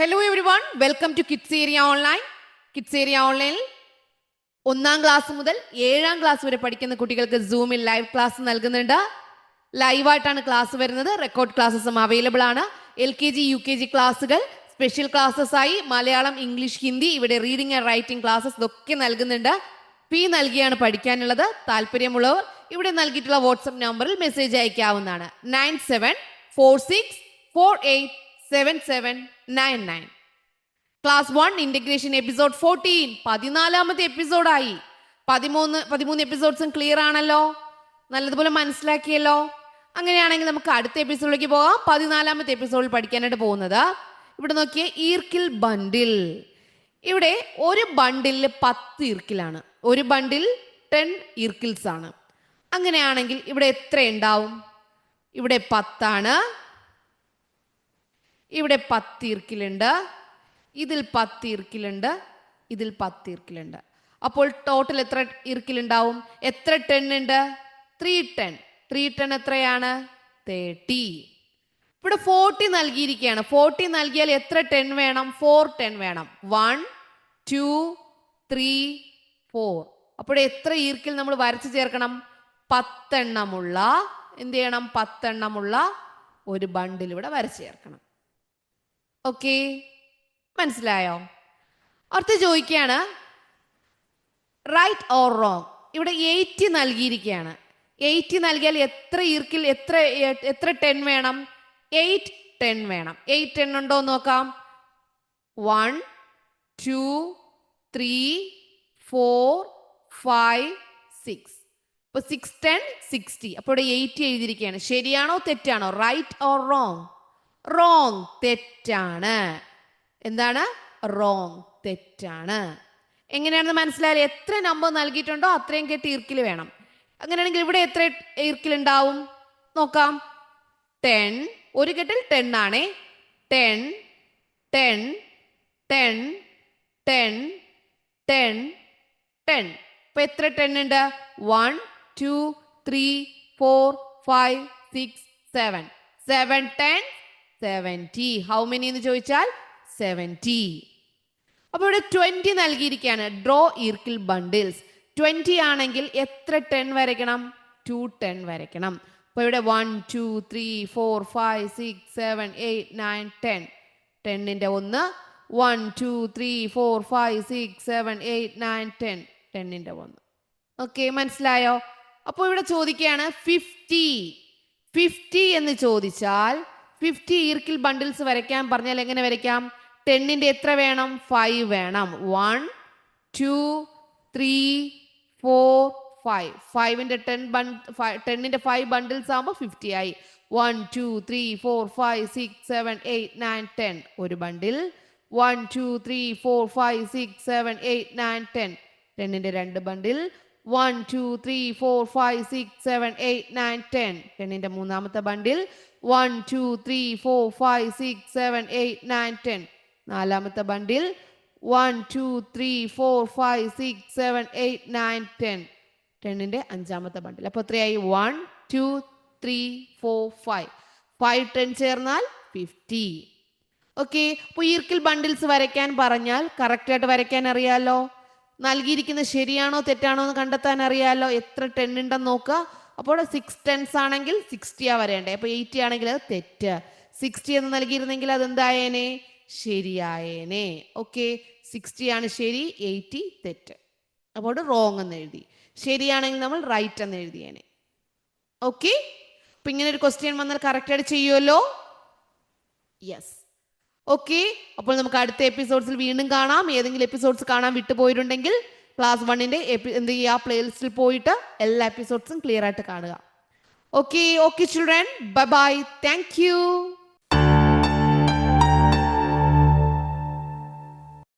Hello everyone, welcome to Kids Area Online. Kids Area Online ഒന്നാം class മുതൽ 7ാം class വരെ പഠിക്കുന്ന കുട്ടികൾക്ക് സൂമിൽ ലൈവ് ക്ലാസ് നൽകുന്നുണ്ട്. ലൈവായിട്ടാണ് ക്ലാസ് വരുന്നത്. റെക്കോർഡ് ക്ലാസ്സസും അവൈലബിൾ ആണ്. LKG UKG ക്ലാസ്സുകൾ സ്പെഷ്യൽ ക്ലാസ്സസ് ആയി മലയാളം, ഇംഗ്ലീഷ്, ഹിന്ദി, ഇവിടെ റീഡിംഗ് ആൻഡ് റൈറ്റിംഗ് ക്ലാസ്സസ് ഇതൊക്കെ നൽകുന്നുണ്ട്. ഫീ നൽകിയാണ് പഠിക്കാനുള്ളത്. താല്പര്യമുള്ളവർ ഇവിടെ നൽകിയിട്ടുള്ള വാട്സ്ആപ്പ് നമ്പറിൽ മെസ്സേജ് അയക്കാവുന്നതാണ്. 9746487799. ക്ലാസ് 1 ഇന്റഗ്രേഷൻ എപ്പിസോഡ് 14 14ാമത്തെ എപ്പിസോഡായി. 13 എപ്പിസോഡ്സും ക്ലിയർ ആണല്ലോ, നല്ലതുപോലെ മനസ്സിലാക്കിയല്ലോ. അങ്ങനെയാണെങ്കിൽ നമുക്ക് അടുത്ത എപ്പിസോഡിലേക്ക് പോകാം. 14ാമത്തെ എപ്പിസോഡിൽ പഠിക്കാനായിട്ട് പോകുന്നത് ഇവിടെ നോക്കിയേ, ഈർക്കിൽ ബണ്ടിൽ. ഇവിടെ ഒരു ബണ്ടിൽ 10 ഈർക്കിലാണ്. ഒരു ബണ്ടിൽ 10 ഈർക്കിൽസ് ആണ്. അങ്ങനെയാണെങ്കിൽ ഇവിടെ എത്ര ഉണ്ടാവും? ഇവിടെ 10 ആണ്. ഇവിടെ 10 ഈർക്കിലുണ്ട്. ഇതിൽ 10 ഈർക്കിലുണ്ട്. ഇതിൽ 10 ഈർക്കിലുണ്ട്. അപ്പോൾ ടോട്ടൽ എത്ര ഈർക്കിലുണ്ടാവും? എത്ര 10 ഉണ്ട്? 3 10. 3 10 എത്രയാണ്? 30. ഇവിടെ 40 നൽകിയിരിക്കുകയാണ്. 40 നൽകിയാൽ എത്ര 10 വേണം? 4 10 വേണം. 1 2 3 4. അപ്പോൾ എത്ര ഈർക്കിൽ നമ്മൾ വരച്ചു ചേർക്കണം? 10 എണ്ണമുള്ള, എന്ത് ചെയ്യണം? 10 എണ്ണമുള്ള ഒരു ബണ്ടിൽ ഇവിടെ വരച്ചു ചേർക്കണം. ഓക്കെ, മനസ്സിലായോ? അടുത്ത് ചോദിക്കുകയാണ് റൈറ്റ് ഓർ റോങ്. ഇവിടെ 80 നൽകിയിരിക്കുകയാണ്. 80 നൽകിയാൽ എത്ര ഈർക്കിൽ, എത്ര 10 വേണം? 8 10 വേണം. 8 10 ഉണ്ടോ എന്ന് നോക്കാം. 1 2 3 4 5 6. ഇപ്പൊ 6 10 60. അപ്പോൾ ഇവിടെ 80 എഴുതിയിരിക്കുകയാണ്. ശരിയാണോ തെറ്റാണോ? Right or wrong? റോങ്, തെറ്റാണ്. എന്താണ്? റോങ്, തെറ്റാണ്. എങ്ങനെയാണെന്ന് മനസ്സിലായാലും എത്ര നമ്പർ നൽകിയിട്ടുണ്ടോ അത്രയും കേട്ട് ഈർക്കിൽ വേണം. അങ്ങനെയാണെങ്കിൽ ഇവിടെ എത്ര ഈർക്കിൽ ഉണ്ടാവും നോക്കാം. 10. ഒരു കെട്ടിൽ 10 ആണേ. 10 10 10 10 10 10. ഇപ്പൊ എത്ര 10 ഉണ്ട്? 1 2 3 4 5 6 7. 7 10 70. ഹൗ മെനി എന്ന് ചോദിച്ചാൽ 70. അപ്പോൾ ഇവിടെ 20 നൽകിയിരിക്കുകയാണ്. ഡ്രോ ഈർക്കിൽ ബണ്ടിൽസ്. 20 ആണെങ്കിൽ എത്ര 10 വരയ്ക്കണം? 2 10 വരയ്ക്കണം. അപ്പോൾ ഇവിടെ 1 2 3 4 5 6 7 8 9 10. 10ന്റെ 1 1 2 3 4 5 6 7 8 9 10. 10ന്റെ 1. ഓക്കെ, മനസ്സിലായോ? അപ്പോൾ ഇവിടെ ചോദിക്കുകയാണ് 50 എന്ന് ചോദിച്ചാൽ 50 ഈർക്കിൽ ബണ്ടിൽസ് വരയ്ക്കാൻ പറഞ്ഞാൽ എങ്ങനെ വരയ്ക്കാം? 10ന്റെ എത്ര വേണം? 5 വേണം. 1 2 3 4 5. 5ന്റെ 10ന്റെ 5 ബണ്ടിൽസ് ആകുമ്പോൾ 50 ആയി. 1 2 3 4 5 6 7 8 9 10. ഒരു ബണ്ടിൽ. 1 2 3 4 5 6 7 8 9 10. 10ന്റെ 2 ബണ്ടിൽ. 1 2 3 4 5 6 7 8 9 10. 10ന്റെ മൂന്നാമത്തെ ബണ്ടിൽ. 1 2 3 4 5 6 7 8 9 10. നാലാമത്തെ ബണ്ടിൽ. 1 2 3 4 5 6 7 8 9 10. 10ന്റെ അഞ്ചാമത്തെ ബണ്ടിൽ. അപ്പോൾ എത്രയായി? 1 2 3 4 5. 5 10 ചേർന്നാൽ 50. ഓക്കെ, അപ്പോൾ ഈർക്കിൽ ബണ്ടിൽസ് വരയ്ക്കാൻ പറഞ്ഞാൽ കറക്റ്റായിട്ട് വരയ്ക്കാൻ അറിയാലോ. നൽകിയിരിക്കുന്നത് ശരിയാണോ തെറ്റാണോ എന്ന് കണ്ടെത്താൻ അറിയാലോ. എത്ര 10 ഉണ്ടെന്ന് നോക്കുക. അപ്പോൾ 6 10s ആണെങ്കിൽ 60 വരേണ്ടേ. അപ്പോൾ 80 ആണെങ്കിൽ അത് തെറ്റ്. 60 എന്ന് നൽകിയിരുന്നെങ്കിൽ അത് എന്തായേനെ? ശരിയായേനെ. ഓക്കെ, 60 ആണ് ശരി, 80 തെറ്റ്. അപ്പോൾ റോങ് എന്ന് എഴുതി. ശരിയാണെങ്കിൽ നമ്മൾ റൈറ്റ് എന്ന് എഴുതിയേനെ. ഓക്കെ, അപ്പൊ ഇങ്ങനെ ഒരു ക്വസ്റ്റ്യൻ വന്നാൽ കറക്റ്റായിട്ട് ചെയ്യുമല്ലോ. യെസ്. ഓക്കെ, അപ്പോൾ നമുക്ക് അടുത്ത എപ്പിസോഡ്സിൽ വീണ്ടും കാണാം. ഏതെങ്കിലും എപ്പിസോഡ്സ് കാണാൻ വിട്ടുപോയിട്ടുണ്ടെങ്കിൽ ക്ലാസ് 1ന്റെ എന്ത് ചെയ്യുക, പ്ലേലിസ്റ്റിൽ പോയിട്ട് എല്ലാ എപ്പിസോഡ്സും ക്ലിയർ ആയിട്ട് കാണുക. Okay children, bye bye, thank you.